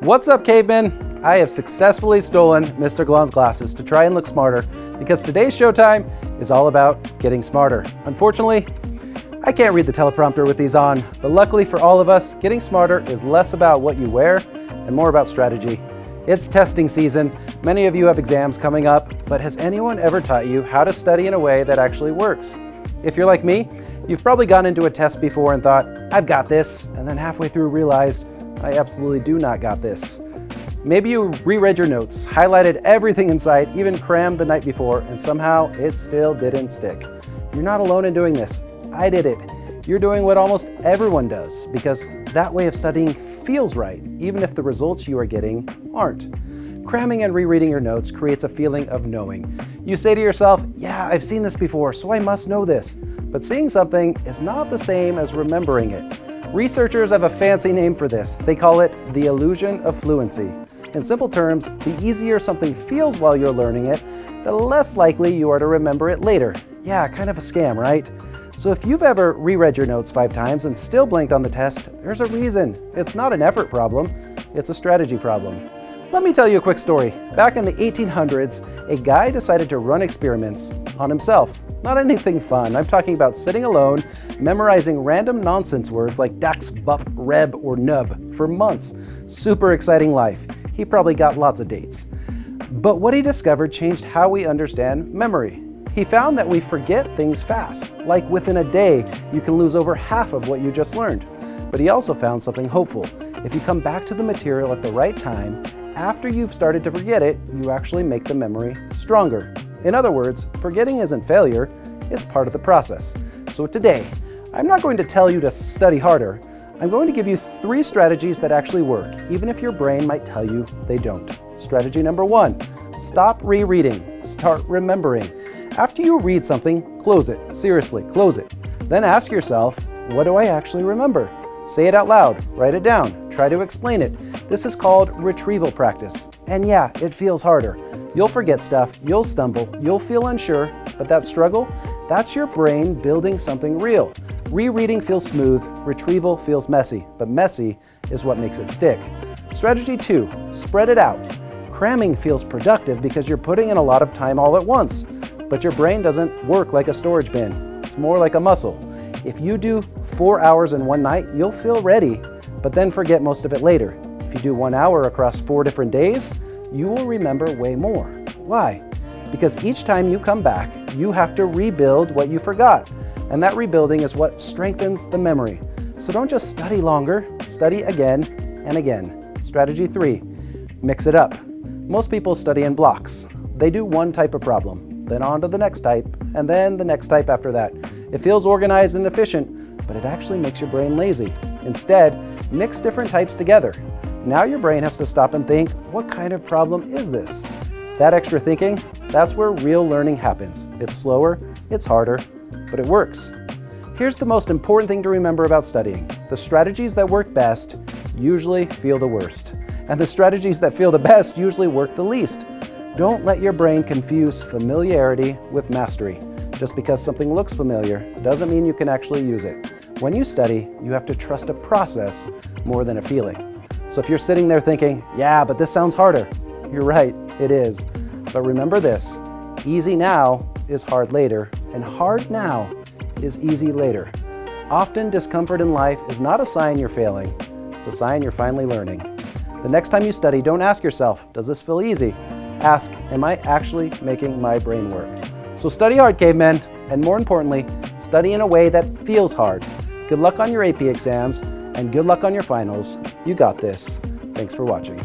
What's up, cavemen? I have successfully stolen Mr. Glon's glasses to try and look smarter because today's showtime is all about getting smarter. Unfortunately, I can't read the teleprompter with these on, but luckily for all of us, getting smarter is less about what you wear and more about strategy. It's testing season. Many of you have exams coming up, but has anyone ever taught you how to study in a way that actually works? If you're like me, you've probably gone into a test before and thought, I've got this, and then halfway through realized, I absolutely do not got this. Maybe you reread your notes, highlighted everything in sight, even crammed the night before, and somehow it still didn't stick. You're not alone in doing this. I did it. You're doing what almost everyone does, because that way of studying feels right, even if the results you are getting aren't. Cramming and rereading your notes creates a feeling of knowing. You say to yourself, yeah, I've seen this before, so I must know this. But seeing something is not the same as remembering it. Researchers have a fancy name for this. They call it the illusion of fluency. In simple terms, the easier something feels while you're learning it, the less likely you are to remember it later. Yeah, kind of a scam, right? So if you've ever reread your notes 5 times and still blanked on the test, there's a reason. It's not an effort problem, it's a strategy problem. Let me tell you a quick story. Back in the 1800s, a guy decided to run experiments on himself. Not anything fun. I'm talking about sitting alone, memorizing random nonsense words like dax, bup, reb, or nub for months. Super exciting life. He probably got lots of dates. But what he discovered changed how we understand memory. He found that we forget things fast. Like within a day, you can lose over half of what you just learned. But he also found something hopeful. If you come back to the material at the right time, after you've started to forget it, you actually make the memory stronger. In other words, forgetting isn't failure, it's part of the process. So today, I'm not going to tell you to study harder. I'm going to give you 3 strategies that actually work, even if your brain might tell you they don't. Strategy number 1, stop rereading, start remembering. After you read something, close it. Seriously, close it. Then ask yourself, what do I actually remember? Say it out loud, write it down, try to explain it. This is called retrieval practice. And yeah, it feels harder. You'll forget stuff, you'll stumble, you'll feel unsure, but that struggle, that's your brain building something real. Rereading feels smooth, retrieval feels messy, but messy is what makes it stick. Strategy 2, spread it out. Cramming feels productive because you're putting in a lot of time all at once, but your brain doesn't work like a storage bin. It's more like a muscle. If you do 4 hours in one night, you'll feel ready, but then forget most of it later. If you do 1 hour across 4 different days, you will remember way more. Why? Because each time you come back, you have to rebuild what you forgot. And that rebuilding is what strengthens the memory. So don't just study longer, study again and again. Strategy 3, mix it up. Most people study in blocks. They do one type of problem, then on to the next type, and then the next type after that. It feels organized and efficient, but it actually makes your brain lazy. Instead, mix different types together. Now your brain has to stop and think, what kind of problem is this? That extra thinking, that's where real learning happens. It's slower, it's harder, but it works. Here's the most important thing to remember about studying. The strategies that work best usually feel the worst. And the strategies that feel the best usually work the least. Don't let your brain confuse familiarity with mastery. Just because something looks familiar doesn't mean you can actually use it. When you study, you have to trust a process more than a feeling. So if you're sitting there thinking, yeah, but this sounds harder, you're right, it is. But remember this, easy now is hard later, and hard now is easy later. Often discomfort in life is not a sign you're failing, it's a sign you're finally learning. The next time you study, don't ask yourself, does this feel easy? Ask, am I actually making my brain work? So study hard, cavemen, and more importantly, study in a way that feels hard. Good luck on your AP exams, and good luck on your finals. You got this. Thanks for watching.